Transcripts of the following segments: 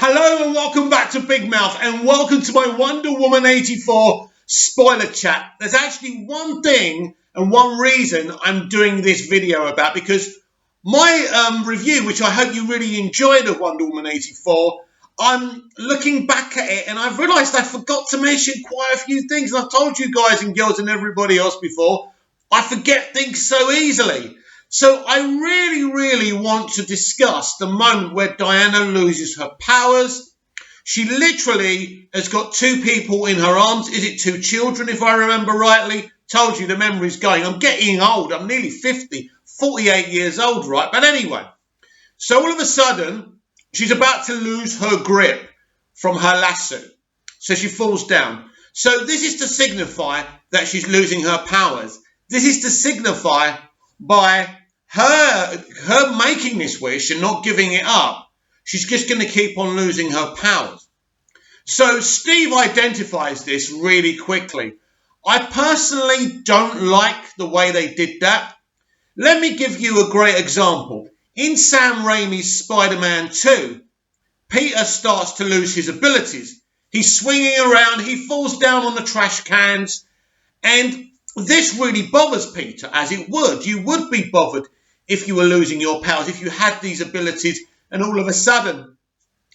Hello and welcome back to Big Mouth and welcome to my Wonder Woman 84 spoiler chat. There's actually one thing and one reason I'm doing this video about, because my review, which I hope you really enjoyed of Wonder Woman 84, I'm looking back at it and I've realised I forgot to mention quite a few things. And I've told you guys and girls and everybody else before, I forget things so easily. So I really want to discuss the moment where Diana loses her powers. She literally has got two people in her arms. Is it two children, if I remember rightly? Told you the memory's going. I'm getting old. I'm nearly 50, 48 years old, right? But anyway, so all of a sudden, she's about to lose her grip from her lasso. So she falls down. So this is to signify that she's losing her powers. This is to signify by her making this wish and not giving it up, she's just going to keep on losing her powers. So Steve identifies this really quickly. I personally don't like the way they did that. Let me give you a great example. In Sam Raimi's Spider-Man 2, Peter starts to lose his abilities. He's swinging around, he falls down on the trash cans, and this really bothers Peter, as it would. You would be bothered if you were losing your powers, if you had these abilities and all of a sudden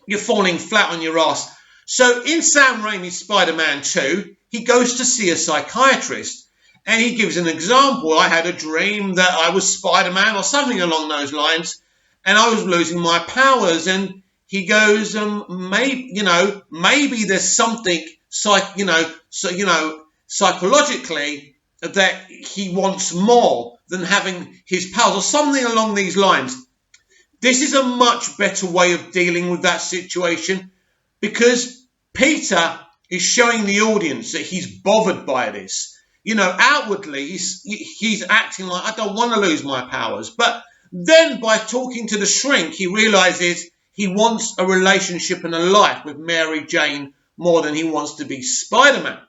you're falling flat on your ass. So in Sam Raimi's Spider-Man 2, he goes to see a psychiatrist and he gives an example. I had a dream that I was Spider-Man or something along those lines and I was losing my powers. And he goes, maybe there's something psychologically that he wants more than having his powers or something along these lines. This is a much better way of dealing with that situation, because Peter is showing the audience that he's bothered by this. Outwardly, he's acting like, I don't want to lose my powers. But then by talking to the shrink, he realizes he wants a relationship and a life with Mary Jane more than he wants to be Spider-Man.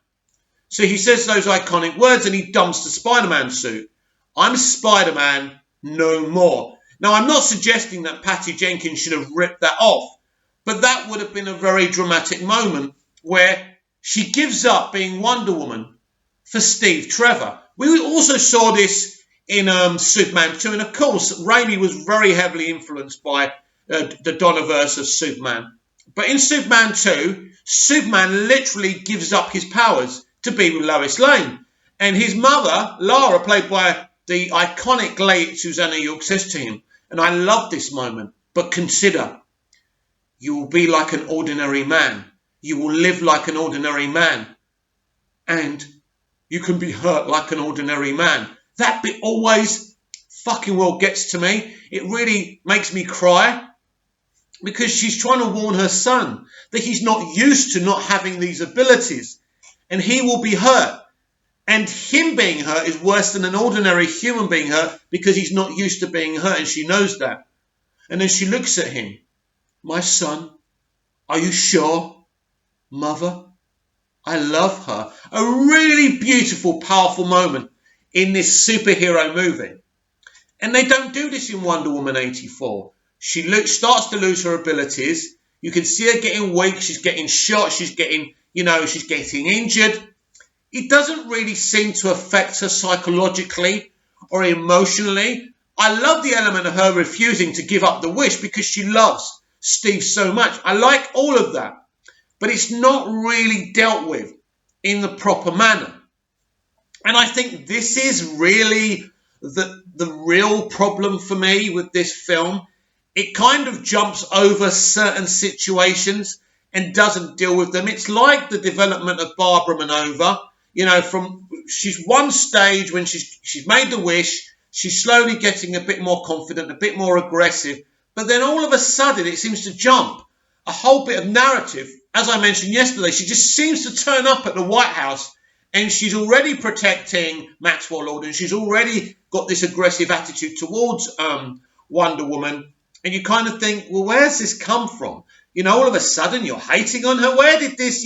So he says those iconic words and he dumps the Spider-Man suit. I'm Spider-Man, no more. Now, I'm not suggesting that Patty Jenkins should have ripped that off, but that would have been a very dramatic moment where she gives up being Wonder Woman for Steve Trevor. We also saw this in Superman 2, and of course, Raimi was very heavily influenced by the Donnerverse of Superman. But in Superman 2, Superman literally gives up his powers to be with Lois Lane. And his mother, Lara, played by the iconic late Susanna York, says to him, and I love this moment, but consider, you will be like an ordinary man. You will live like an ordinary man. And you can be hurt like an ordinary man. That bit always fucking well gets to me. It really makes me cry, because she's trying to warn her son that he's not used to not having these abilities. And he will be hurt. And him being hurt is worse than an ordinary human being hurt, because he's not used to being hurt, and she knows that. And then she looks at him. My son, are you sure? Mother, I love her. A really beautiful, powerful moment in this superhero movie. And they don't do this in Wonder Woman 84. She starts to lose her abilities. You can see her getting weak. She's getting shot. She's getting injured. It doesn't really seem to affect her psychologically or emotionally. I love the element of her refusing to give up the wish because she loves Steve so much. I like all of that. But it's not really dealt with in the proper manner. And I think this is really the real problem for me with this film. It kind of jumps over certain situations and doesn't deal with them. It's like the development of Barbara Manova. She's one stage when she's made the wish, she's slowly getting a bit more confident, a bit more aggressive, but then all of a sudden it seems to jump a whole bit of narrative. As I mentioned yesterday, she just seems to turn up at the White House and she's already protecting Maxwell Lord and she's already got this aggressive attitude towards Wonder Woman. And you kind of think, well, where's this come from? All of a sudden you're hating on her. Where did this,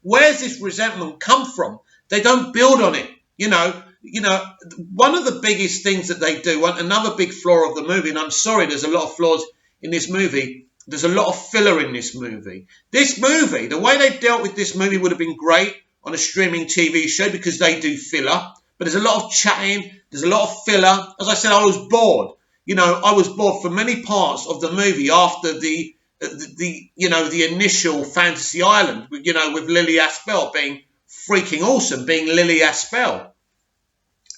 where's this resentment come from? They don't build on it. One of the biggest things that they do, another big flaw of the movie, and I'm sorry, there's a lot of flaws in this movie, there's a lot of filler in this movie. This movie, the way they dealt with this movie would have been great on a streaming TV show because they do filler. But there's a lot of chatting. There's a lot of filler. As I said, I was bored. I was bored for many parts of the movie after the initial Fantasy Island, with Lily Aspel being freaking awesome, being Lily Aspel.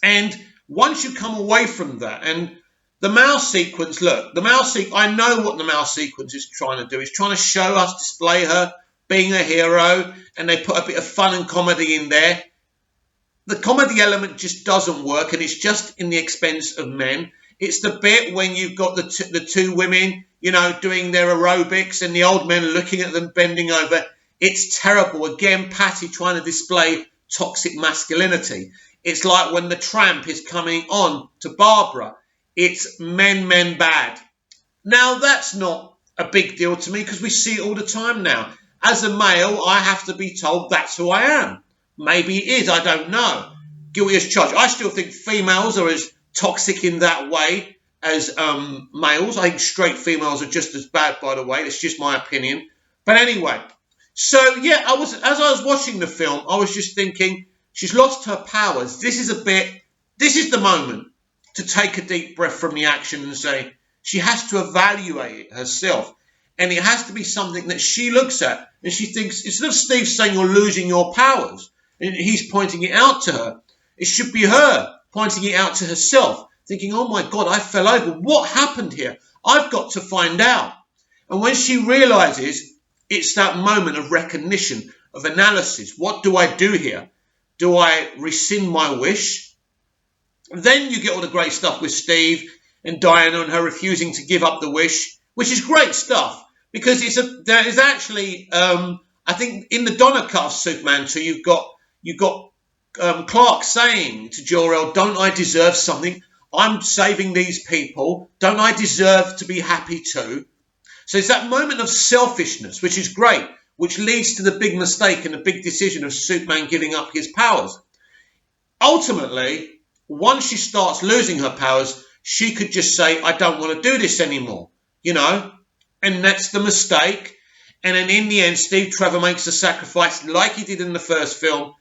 And once you come away from that, and the mouse sequence, I know what the mouse sequence is trying to do. It's trying to show us, display her being a hero, and they put a bit of fun and comedy in there. The comedy element just doesn't work, and it's just in the expense of men. It's the bit when you've got the two women, doing their aerobics and the old men looking at them bending over. It's terrible. Again, Patty trying to display toxic masculinity. It's like when the tramp is coming on to Barbara. It's men bad. Now, that's not a big deal to me because we see it all the time now. As a male, I have to be told that's who I am. Maybe it is, I don't know. Guilty as charged. I still think females are as toxic in that way as males. I think straight females are just as bad, by the way. That's just my opinion. But anyway, so yeah, as I was watching the film, I was just thinking, she's lost her powers. This is the moment to take a deep breath from the action and say, she has to evaluate it herself. And it has to be something that she looks at and she thinks, instead of Steve saying you're losing your powers, and he's pointing it out to her, it should be her pointing it out to herself, thinking, oh my God, I fell over. What happened here? I've got to find out. And when she realizes, it's that moment of recognition, of analysis. What do I do here? Do I rescind my wish? Then you get all the great stuff with Steve and Diana and her refusing to give up the wish, which is great stuff because there is actually, I think in the Donna cut of Superman 2, you've got Clark saying to Jor-El, don't I deserve something? I'm saving these people. Don't I deserve to be happy too? So it's that moment of selfishness, which is great, which leads to the big mistake and the big decision of Superman giving up his powers. Ultimately, once she starts losing her powers, she could just say, I don't want to do this anymore, and that's the mistake. And then in the end, Steve Trevor makes a sacrifice like he did in the first film.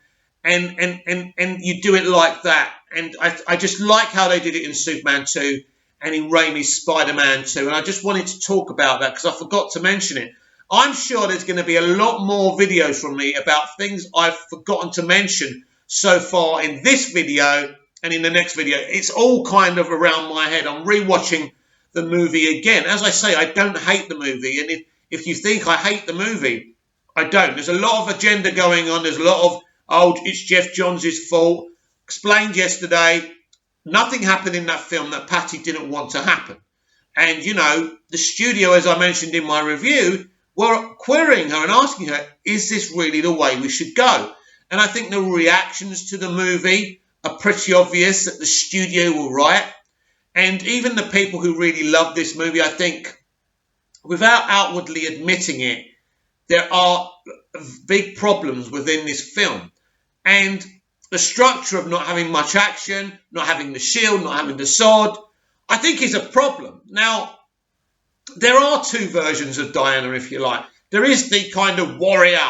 And you do it like that. And I just like how they did it in Superman 2 and in Raimi's Spider-Man 2. And I just wanted to talk about that because I forgot to mention it. I'm sure there's going to be a lot more videos from me about things I've forgotten to mention so far in this video and in the next video. It's all kind of around my head. I'm rewatching the movie again. As I say, I don't hate the movie. And if you think I hate the movie, I don't. There's a lot of agenda going on. There's a lot of, it's Geoff Johns' fault. Explained yesterday, nothing happened in that film that Patty didn't want to happen. And, the studio, as I mentioned in my review, were querying her and asking her, is this really the way we should go? And I think the reactions to the movie are pretty obvious that the studio were right. And even the people who really love this movie, I think, without outwardly admitting it, there are big problems within this film. And the structure of not having much action, not having the shield, not having the sword, I think is a problem. Now, there are two versions of Diana, if you like. There is the kind of warrior,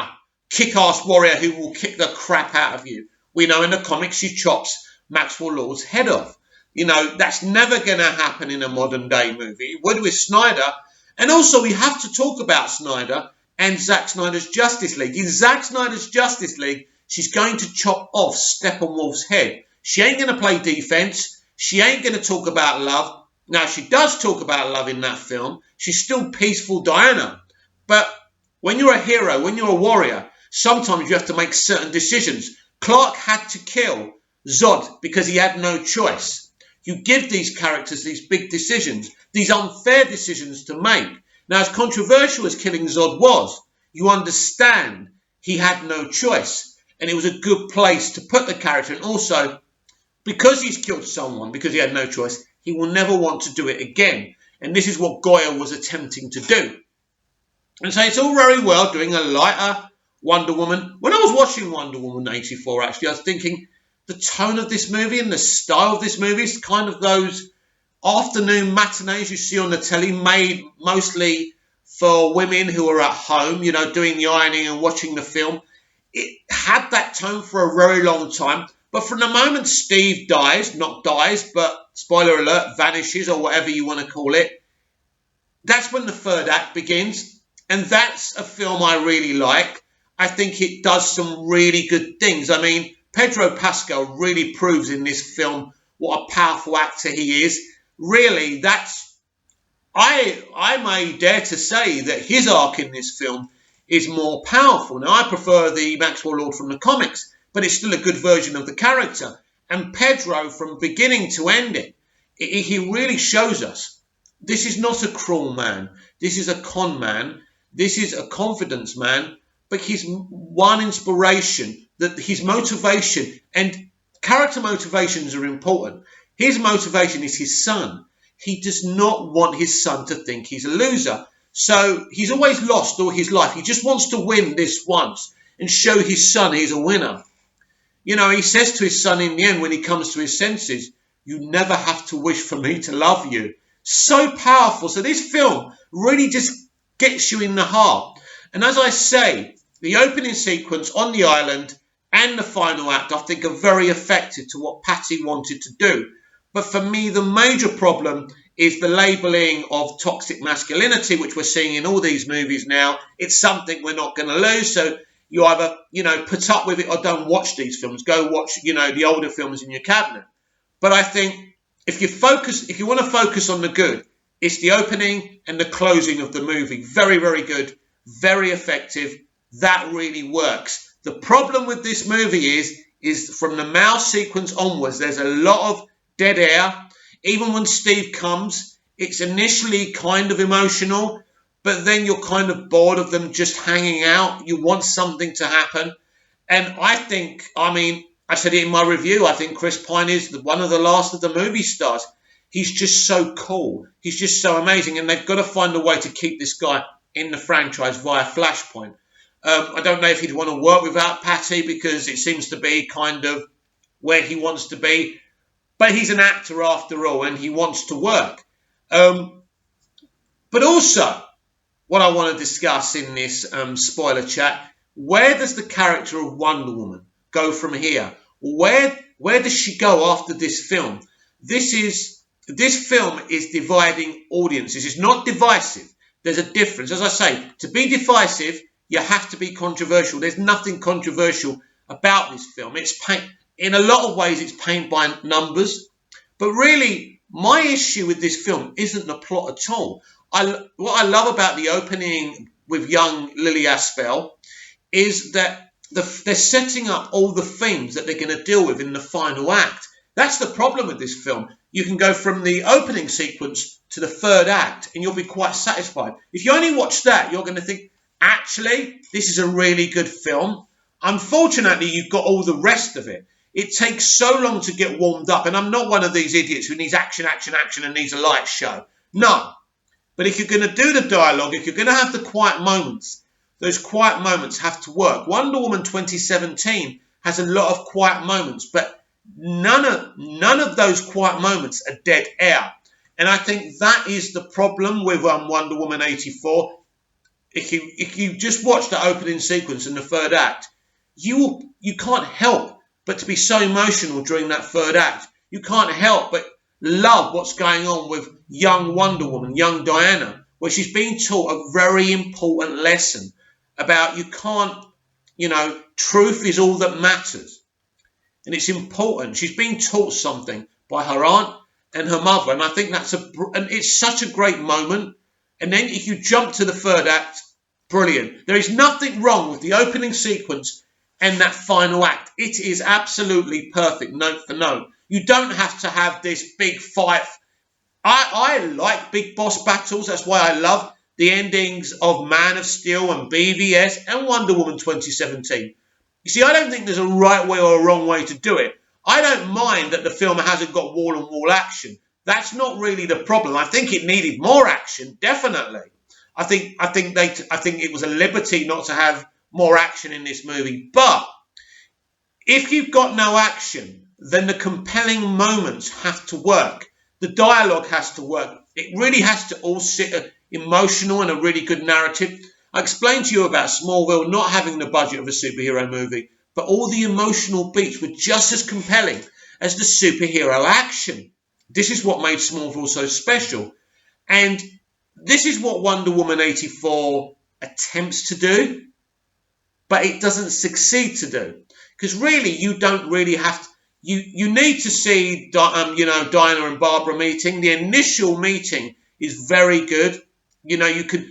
kick-ass warrior who will kick the crap out of you. We know in the comics she chops Maxwell Lord's head off. That's never going to happen in a modern day movie. It would with Snyder. And also we have to talk about Snyder and Zack Snyder's Justice League. In Zack Snyder's Justice League, she's going to chop off Steppenwolf's head. She ain't going to play defense. She ain't going to talk about love. Now, she does talk about love in that film. She's still peaceful Diana. But when you're a hero, when you're a warrior, sometimes you have to make certain decisions. Clark had to kill Zod because he had no choice. You give these characters these big decisions, these unfair decisions to make. Now, as controversial as killing Zod was, you understand he had no choice. And it was a good place to put the character. And also, because he's killed someone, because he had no choice, he will never want to do it again. And this is what Goya was attempting to do. And so it's all very well doing a lighter Wonder Woman. When I was watching Wonder Woman 84, actually, I was thinking the tone of this movie and the style of this movie is kind of those afternoon matinees you see on the telly, made mostly for women who are at home, you know, doing the ironing and watching the film. It had that tone for a very long time. But from the moment Steve dies, not dies, but spoiler alert, vanishes or whatever you want to call it, that's when the third act begins. And that's a film I really like. I think it does some really good things. I mean, Pedro Pascal really proves in this film what a powerful actor he is. Really, I may dare to say that his arc in this film is more powerful. Now, I prefer the Maxwell Lord from the comics, but it's still a good version of the character. And Pedro, from beginning to ending, he really shows us this is not a cruel man. This is a con man. This is a confidence man. But his one inspiration, that his motivation, and character motivations are important. His motivation is his son. He does not want his son to think he's a loser. So he's always lost all his life. He just wants to win this once and show his son he's a winner. You know, he says to his son in the end when he comes to his senses, you never have to wish for me to love you. So powerful. So this film really just gets you in the heart. And as I say, the opening sequence on the island and the final act, I think, are very effective to what Patty wanted to do. But for me, the major problem is the labelling of toxic masculinity, which we're seeing in all these movies now. It's something we're not going to lose. So you either, you know, put up with it or don't watch these films. Go watch, you know, the older films in your cabinet. But I think if you want to focus on the good, it's the opening and the closing of the movie. Very, very good. Very effective. That really works. The problem with this movie is from the mouse sequence onwards, there's a lot of dead air. Even when Steve comes, it's initially kind of emotional, but then you're kind of bored of them just hanging out. You want something to happen. And I think, I mean, I said it in my review, I think Chris Pine is one of the last of the movie stars. He's just so cool. He's just so amazing. And they've got to find a way to keep this guy in the franchise via Flashpoint. I don't know if he'd want to work without Patty because it seems to be kind of where he wants to be. But he's an actor after all, and he wants to work. But also, what I want to discuss in this spoiler chat, where does the character of Wonder Woman go from here? Where does she go after this film? This film is dividing audiences. It's not divisive. There's a difference. As I say, to be divisive, you have to be controversial. There's nothing controversial about this film. In a lot of ways, it's paint by numbers. But really, my issue with this film isn't the plot at all. What I love about the opening with young Lily Aspel is that they're setting up all the themes that they're going to deal with in the final act. That's the problem with this film. You can go from the opening sequence to the third act, and you'll be quite satisfied. If you only watch that, you're going to think, actually, this is a really good film. Unfortunately, you've got all the rest of it. It takes so long to get warmed up. And I'm not one of these idiots who needs action, action, action and needs a light show. No. But if you're going to do the dialogue, if you're going to have the quiet moments, those quiet moments have to work. Wonder Woman 2017 has a lot of quiet moments, but none of those quiet moments are dead air. And I think that is the problem with Wonder Woman 84. If you just watch the opening sequence in the third act, you can't help but to be so emotional during that third act. You can't help but love what's going on with young Wonder Woman, young Diana, where she's being taught a very important lesson about you can't, truth is all that matters. And it's important. She's being taught something by her aunt and her mother. And I think and it's such a great moment. And then if you jump to the third act, brilliant. There is nothing wrong with the opening sequence and that final act. It is absolutely perfect, note for note. You don't have to have this big fight. I like big boss battles. That's why I love the endings of Man of Steel and BVS and Wonder Woman 2017. You see, I don't think there's a right way or a wrong way to do it. I don't mind that the film hasn't got wall-on-wall action. That's not really the problem. I think it needed more action, definitely. I think it was a liberty not to have more action in this movie. But if you've got no action, then the compelling moments have to work. The dialogue has to work. It really has to all sit emotional and a really good narrative. I explained to you about Smallville not having the budget of a superhero movie, but all the emotional beats were just as compelling as the superhero action. This is what made Smallville so special. And this is what Wonder Woman 84 attempts to do, but it doesn't succeed to do. Because really, you don't really have to. You need to see, Diana and Barbara meeting. The initial meeting is very good. You could.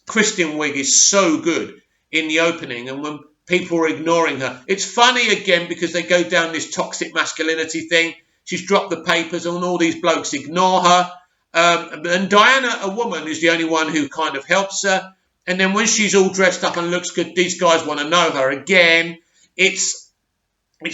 Kristen Wiig is so good in the opening, and when people are ignoring her, it's funny again because they go down this toxic masculinity thing. She's dropped the papers, and all these blokes ignore her. And Diana, a woman, is the only one who kind of helps her. And then when she's all dressed up and looks good, these guys want to know her again. It's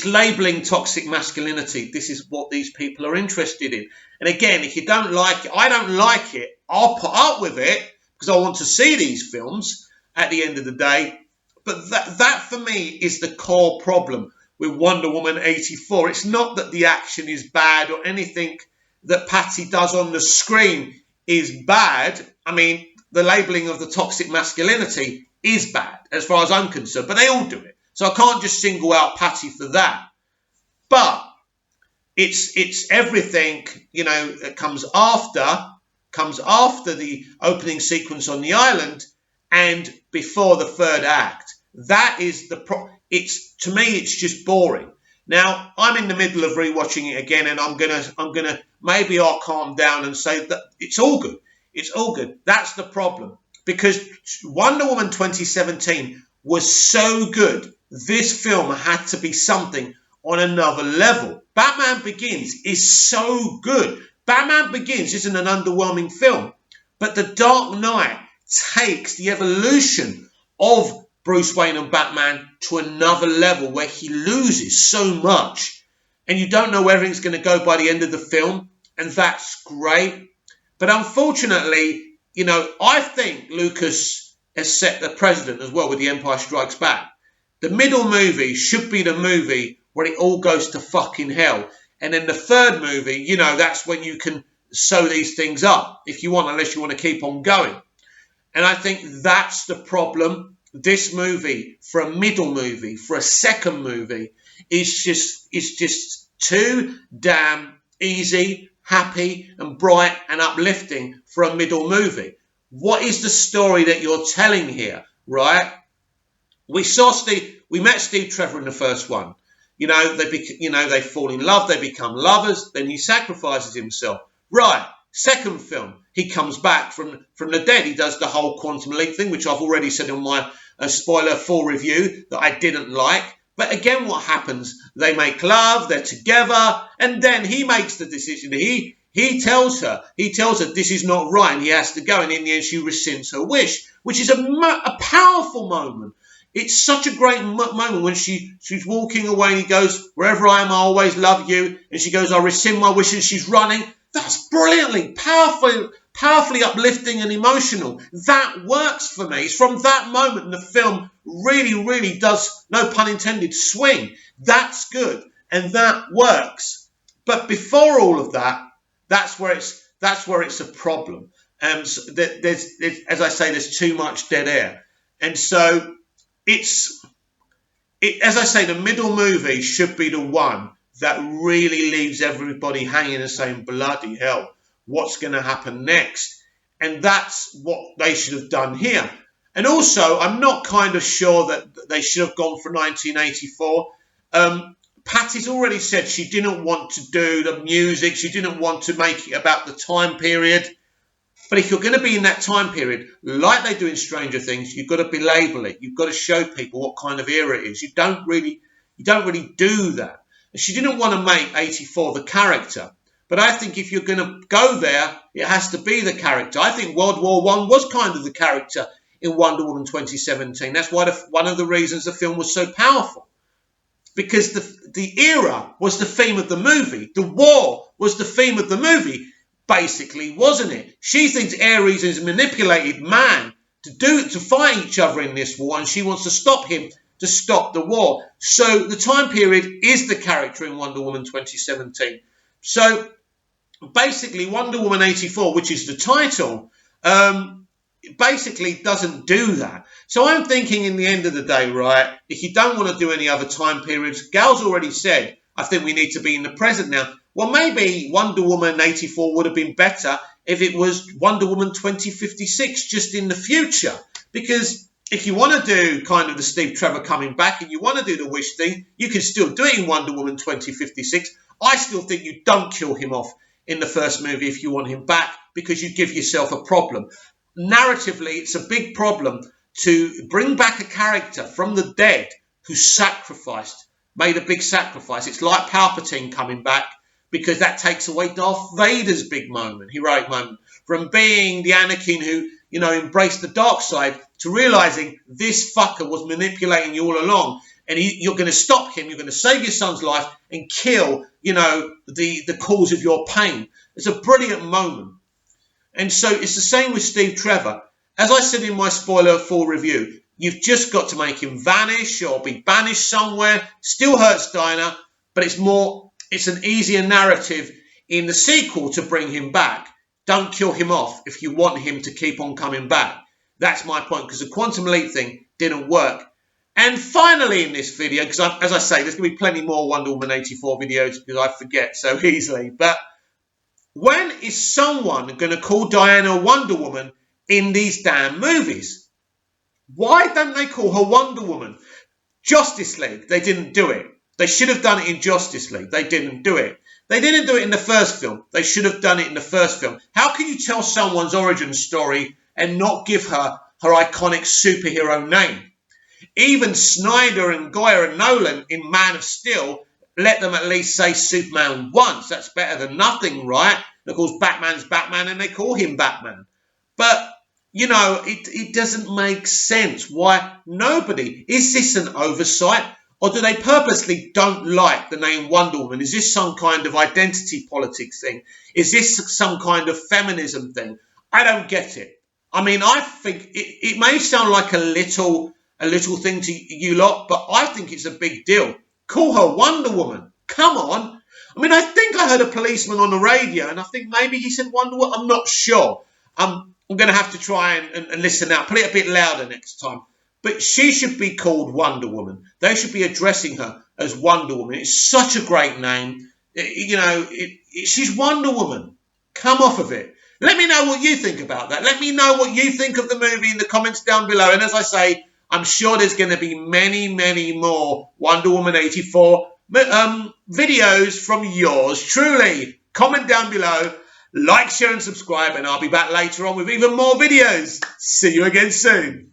labelling toxic masculinity. This is what these people are interested in. And again, if you don't like it, I don't like it. I'll put up with it because I want to see these films at the end of the day. But that for me is the core problem with Wonder Woman 84. It's not that the action is bad or anything that Patty does on the screen is bad. I mean, the labelling of the toxic masculinity is bad as far as I'm concerned, but they all do it. So I can't just single out Patty for that. But it's everything, that comes after the opening sequence on the island and before the third act. That is to me, it's just boring. Now, I'm in the middle of rewatching it again, and I'm gonna maybe I'll calm down and say that it's all good. It's all good. That's the problem. Because Wonder Woman 2017 was so good, this film had to be something on another level. Batman Begins is so good. Batman Begins isn't an underwhelming film, but The Dark Knight takes the evolution of Bruce Wayne and Batman to another level where he loses so much. And you don't know where everything's going to go by the end of the film, and that's great. But unfortunately, I think Lucas has set the precedent as well with The Empire Strikes Back. The middle movie should be the movie where it all goes to fucking hell. And then the third movie, that's when you can sew these things up if you want, unless you want to keep on going. And I think that's the problem. This movie, for a middle movie, for a second movie, is just too damn easy, happy and bright and uplifting for a middle movie. What is the story that you're telling here, right? We met Steve Trevor in the first one. They fall in love, they become lovers, then he sacrifices himself. Right, second film, he comes back from the dead. He does the whole quantum leap thing, which I've already said on my spoiler full review that I didn't like. But again, what happens? They make love, they're together, and then he makes the decision. He tells her this is not right and he has to go. And in the end, she rescinds her wish, which is a powerful moment. It's such a great moment when she's walking away and he goes, wherever I am, I always love you. And she goes, I rescind my wish, and she's running. That's brilliantly, powerfully uplifting and emotional. That works for me. It's from that moment the film really, really does, no pun intended, swing. That's good. And that works. But before all of that, that's where it's a problem. So there's, as I say, there's too much dead air. And so as I say, the middle movie should be the one that really leaves everybody hanging and saying, bloody hell, what's going to happen next? And that's what they should have done here. And also, I'm not kind of sure that they should have gone for 1984. Patty's already said she didn't want to do the music. She didn't want to make it about the time period. But if you're going to be in that time period, like they do in Stranger Things, you've got to belabel it. You've got to show people what kind of era it is. You don't really do that. She didn't want to make 84 the character. But I think if you're going to go there, it has to be the character. I think World War I was kind of the character in Wonder Woman 2017. That's why one of the reasons the film was so powerful. Because the era was the theme of the movie. The war was the theme of the movie, basically, wasn't it? She thinks Ares has manipulated man to fight each other in this war, and she wants to stop him to stop the war. So the time period is the character in Wonder Woman 2017. So basically, Wonder Woman 84, which is the title, basically doesn't do that. So I'm thinking in the end of the day, right, if you don't want to do any other time periods, Gal's already said, I think we need to be in the present now. Well, maybe Wonder Woman 84 would have been better if it was Wonder Woman 2056 just in the future. Because if you want to do kind of the Steve Trevor coming back and you want to do the Wish thing, you can still do it in Wonder Woman 2056. I still think you don't kill him off in the first movie if you want him back, because you give yourself a problem. Narratively, it's a big problem to bring back a character from the dead who sacrificed, made a big sacrifice. It's like Palpatine coming back, because that takes away Darth Vader's big moment, heroic moment, from being the Anakin who, you know, embraced the dark side to realizing this fucker was manipulating you all along. And you're going to stop him. You're going to save your son's life and kill, you know, the cause of your pain. It's a brilliant moment. And so it's the same with Steve Trevor. As I said in my spoiler full review, you've just got to make him vanish or be banished somewhere. Still hurts Dinah, but it's an easier narrative in the sequel to bring him back. Don't kill him off if you want him to keep on coming back. That's my point, because the Quantum Leap thing didn't work. And finally in this video, because as I say, there's going to be plenty more Wonder Woman 84 videos because I forget so easily, but when is someone going to call Diana Wonder Woman in these damn movies? Why don't they call her Wonder Woman? Justice League, they didn't do it. They should have done it in Justice League. They didn't do it. They didn't do it in the first film. They should have done it in the first film. How can you tell someone's origin story and not give her iconic superhero name? Even Snyder and Goyer and Nolan in Man of Steel let them at least say Superman once. That's better than nothing, right? And of course, Batman's Batman and they call him Batman. But, you know, it doesn't make sense. Why nobody? Is this an oversight? Or do they purposely don't like the name Wonder Woman? Is this some kind of identity politics thing? Is this some kind of feminism thing? I don't get it. I mean, I think it may sound like a little thing to you lot, but I think it's a big deal. Call her Wonder Woman. Come on. I mean, I think I heard a policeman on the radio, and I think maybe he said Wonder Woman. I'm not sure. I'm going to have to try and listen out. Put it a bit louder next time. But she should be called Wonder Woman. They should be addressing her as Wonder Woman. It's such a great name. You know, she's Wonder Woman. Come off of it. Let me know what you think about that. Let me know what you think of the movie in the comments down below. And as I say, I'm sure there's going to be many, many more Wonder Woman 84 videos from yours truly. Comment down below, like, share and subscribe, and I'll be back later on with even more videos. See you again soon.